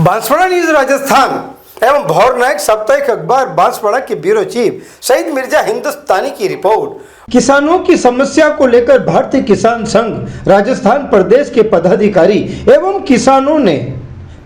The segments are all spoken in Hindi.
बांसवाड़ा न्यूज राजस्थान एवं भौर नायक साप्ताहिक अखबार बांसवाड़ा के ब्यूरो चीफ सईद मिर्जा हिंदुस्तानी की रिपोर्ट। किसानों की समस्या को लेकर भारतीय किसान संघ राजस्थान प्रदेश के पदाधिकारी एवं किसानों ने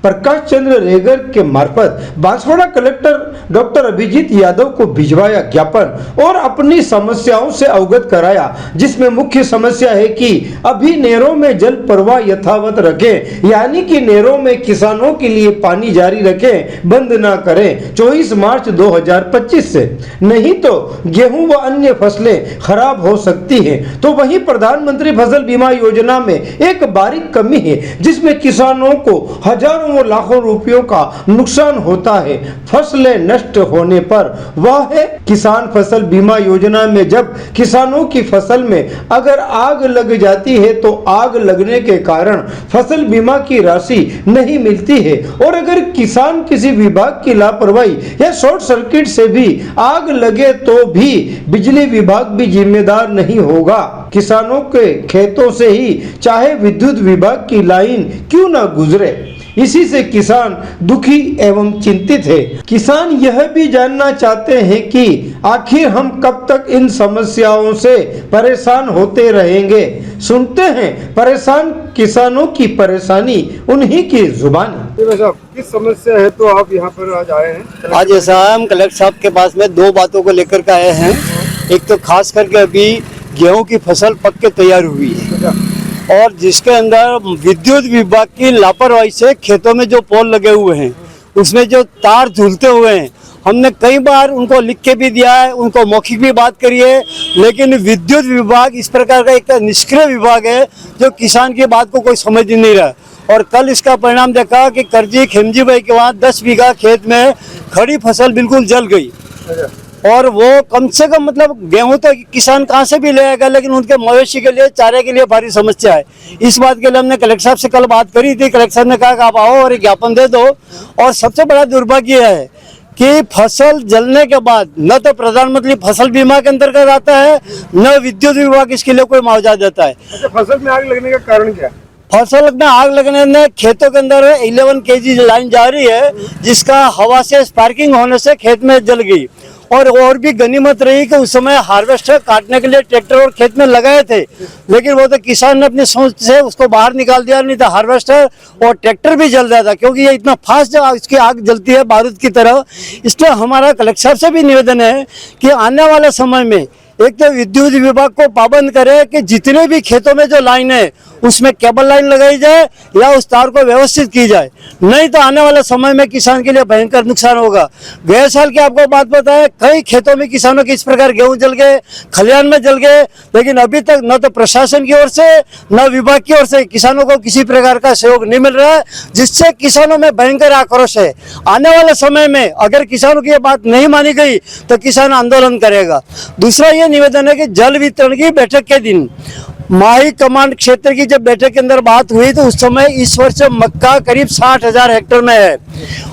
प्रकाश चंद्र रेगर के मार्फत बांसवाड़ा कलेक्टर डॉक्टर अभिजीत यादव को भिजवाया ज्ञापन और अपनी समस्याओं से अवगत कराया, जिसमें मुख्य समस्या है कि अभी नहरों में जल प्रवाह यथावत रखें, यानी कि नहरों में किसानों के लिए पानी जारी रखें, बंद ना करें 24 मार्च 2025 से, नहीं तो गेहूं व अन्य फसलें खराब हो सकती हैं। तो वहीं प्रधानमंत्री फसल बीमा योजना में एक बारीक कमी है, जिसमें किसानों को हजारों व लाखों रुपयों का नुकसान होता है फसलें नष्ट होने पर। वह है किसान फसल बीमा योजना में जब किसानों की फसल में अगर आग लग जाती है तो आग लगने के कारण फसल बीमा की राशि नहीं मिलती है, और अगर किसान किसी विभाग की लापरवाही या शॉर्ट सर्किट से भी आग लगे तो भी बिजली विभाग भी जिम्मेदार नहीं होगा। किसानों के खेतों से ही चाहे विद्युत विभाग की लाइन क्यों न गुजरे, इसी से किसान दुखी एवं चिंतित है। किसान यह भी जानना चाहते हैं कि आखिर हम कब तक इन समस्याओं से परेशान होते रहेंगे। सुनते हैं परेशान किसानों की परेशानी उन्हीं की जुबानी। किस समस्या है तो आप यहाँ पर आज आए हैं? आज ऐसा हम कलेक्टर साहब के पास में दो बातों को लेकर के आए हैं। एक तो खास करके अभी गेहूं की फसल पक के तैयार हुई है और जिसके अंदर विद्युत विभाग की लापरवाही से खेतों में जो पोल लगे हुए हैं उसमें जो तार झूलते हुए हैं, हमने कई बार उनको लिख के भी दिया है, उनको मौखिक भी बात करी है, लेकिन विद्युत विभाग इस प्रकार का एक निष्क्रिय विभाग है जो किसान की बात को कोई समझ ही नहीं रहा। और कल इसका परिणाम देखा कि करजी खेमजी भाई के वहाँ 10 बीघा खेत में खड़ी फसल बिल्कुल जल गई, और वो कम से कम मतलब गेहूं तो किसान कहाँ से भी ले आएगा, लेकिन उनके मवेशी के लिए चारे के लिए भारी समस्या है। इस बात के लिए हमने कलेक्टर साहब से कल बात करी थी। कलेक्टर साहब ने कहा कि आप आओ और ज्ञापन दे दो। और सबसे बड़ा दुर्भाग्य है कि फसल जलने के बाद न तो प्रधानमंत्री फसल बीमा के अंतर्गत आता है, न विद्युत विभाग इसके लिए कोई मुआवजा देता है। अच्छा, फसल में आग लगने का कारण क्या? फसल में आग लगने में खेतों के अंदर 11 kg लाइन जा रही है, जिसका हवा से स्पार्किंग होने से खेत में जल गई। और भी गनीमत रही कि उस समय हार्वेस्टर काटने के लिए ट्रैक्टर और खेत में लगाए थे, लेकिन वो तो किसान ने अपनी सोच से उसको बाहर निकाल दिया, नहीं तो हार्वेस्टर और ट्रैक्टर भी जल जाता, क्योंकि ये इतना फास्ट इसकी आग जलती है बारूद की तरह। इसलिए हमारा कलेक्टर साहब से भी निवेदन है कि आने वाले समय में एक तो विद्युत विभाग को पाबंद करे कि जितने भी खेतों में जो लाइन है उसमें केबल लाइन लगाई जाए या उस तार को व्यवस्थित की जाए, नहीं तो आने वाले समय में किसान के लिए भयंकर नुकसान होगा। गए साल की आपको बात बताएं, कई खेतों में किसानों के इस प्रकार गेहूं जल गए, खलिहान में जल गए, लेकिन अभी तक न तो प्रशासन की ओर से न विभाग की ओर से किसानों को किसी प्रकार का सहयोग नहीं मिल रहा है, जिससे किसानों में भयंकर आक्रोश है। आने वाले समय में अगर किसानों की ये बात नहीं मानी गई तो किसान आंदोलन करेगा। दूसरा ये निवेदन है कि जल वितरण की बैठक के दिन माही कमांड क्षेत्र की जब बैठक के अंदर बात हुई तो उस समय इस वर्ष मक्का करीब 60,000 हेक्टेयर में है,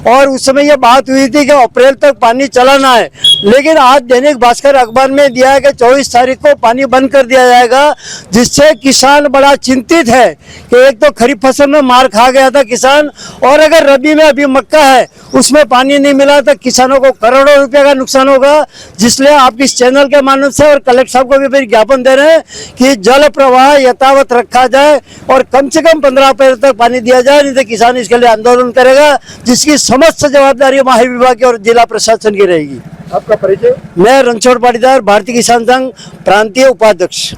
और उस समय यह बात हुई थी कि अप्रैल तक पानी चलाना है, लेकिन आज दैनिक भास्कर अखबार में दिया है कि 24 तारीख को पानी बंद कर दिया जाएगा, जिससे किसान बड़ा चिंतित है कि एक तो खरीफ फसल में मार खा गया था किसान, और अगर रबी में अभी मक्का है उसमें पानी नहीं मिला तो किसानों को करोड़ों रुपए का नुकसान होगा। जिसलिए आप इस चैनल के माध्यम से और कलेक्टर साहब को भी फिर ज्ञापन दे रहे हैं कि जल प्रवाह यथावत रखा जाए और कम से कम 15 अप्रैल तक पानी दिया जाए, नहीं तो किसान इसके लिए आंदोलन करेगा, जिसकी समस्त जवाबदारी माही विभाग की और जिला प्रशासन की रहेगी। आपका परिचय? मैं रणछोड़ पाटीदार, भारतीय किसान संघ प्रांतीय उपाध्यक्ष।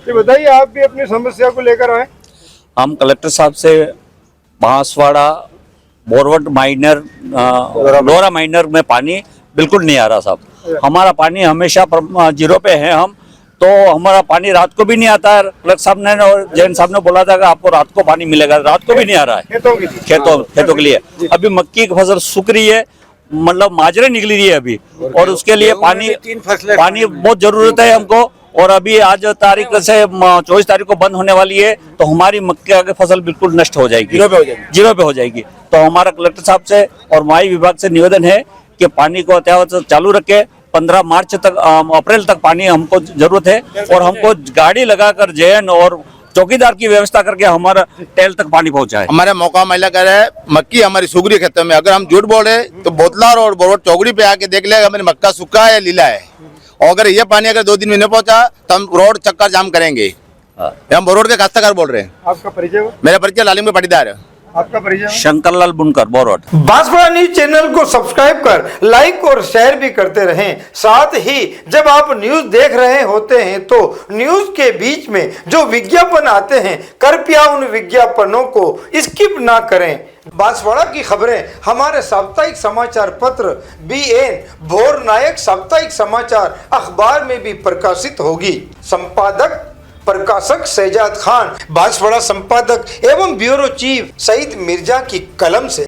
बताइए, आप भी अपनी समस्या को लेकर आए? हम कलेक्टर साहब से बांसवाड़ा बोरवट माइनर डोरा माइनर में पानी बिल्कुल नहीं आ रहा साहब। हमारा पानी हमेशा जीरो पे है, हम तो हमारा पानी रात को भी नहीं आता है। कलेक्टर साहब ने और जैन साहब ने बोला था कि आपको रात को पानी मिलेगा, रात को भी नहीं आ रहा है खेतों के लिए। अभी मक्की की फसल सूख रही है, मतलब माजरे निकली रही है अभी, और उसके लिए पानी बहुत जरूरत है हमको। और अभी आज तारीख से 24 तारीख को बंद होने वाली है, तो हमारी मक्का की फसल बिल्कुल नष्ट हो जाएगी, जीरो पे हो जाएगी। तो हमारा कलेक्टर साहब से और माही विभाग से निवेदन है कि पानी को यथावत चालू रखे। 15 मार्च तक अप्रैल तक पानी हमको जरूरत है, और हमको गाड़ी लगाकर जैन और चौकीदार की व्यवस्था करके हमारा टेल तक पानी पहुंचाए। हमारे मौका महिला कह रहे हैं मक्की हमारी सुगरी खेतों में, अगर हम झूठ बोल रहे तो बोतला और बोरवट चौगड़ी पे आके देख ले हमारी मक्का सूखा है या लीला है। और अगर ये पानी अगर 2 दिन में नहीं पहुंचा तो हम रोड चक्कर जाम करेंगे। हम बोरवट के काश्तकार बोल रहे हैं। आपका परिचय? मेरा परिचय लालिम में पटीदार है। आपका परिचय? शंकरलाल बुनकर, बोरवट। बांसवाड़ा न्यूज चैनल को सब्सक्राइब कर लाइक और शेयर भी करते रहें। साथ ही जब आप न्यूज देख रहे होते हैं तो न्यूज के बीच में जो विज्ञापन आते हैं कृपया उन विज्ञापनों को स्किप ना करें। बांसवाड़ा की खबरें हमारे साप्ताहिक समाचार पत्र BN भोर नायक साप्ताहिक समाचार अखबार में भी प्रकाशित होगी। संपादक प्रकाशक शहजाद खान, बांसवाड़ा संपादक एवं ब्यूरो चीफ सईद मिर्जा की कलम से।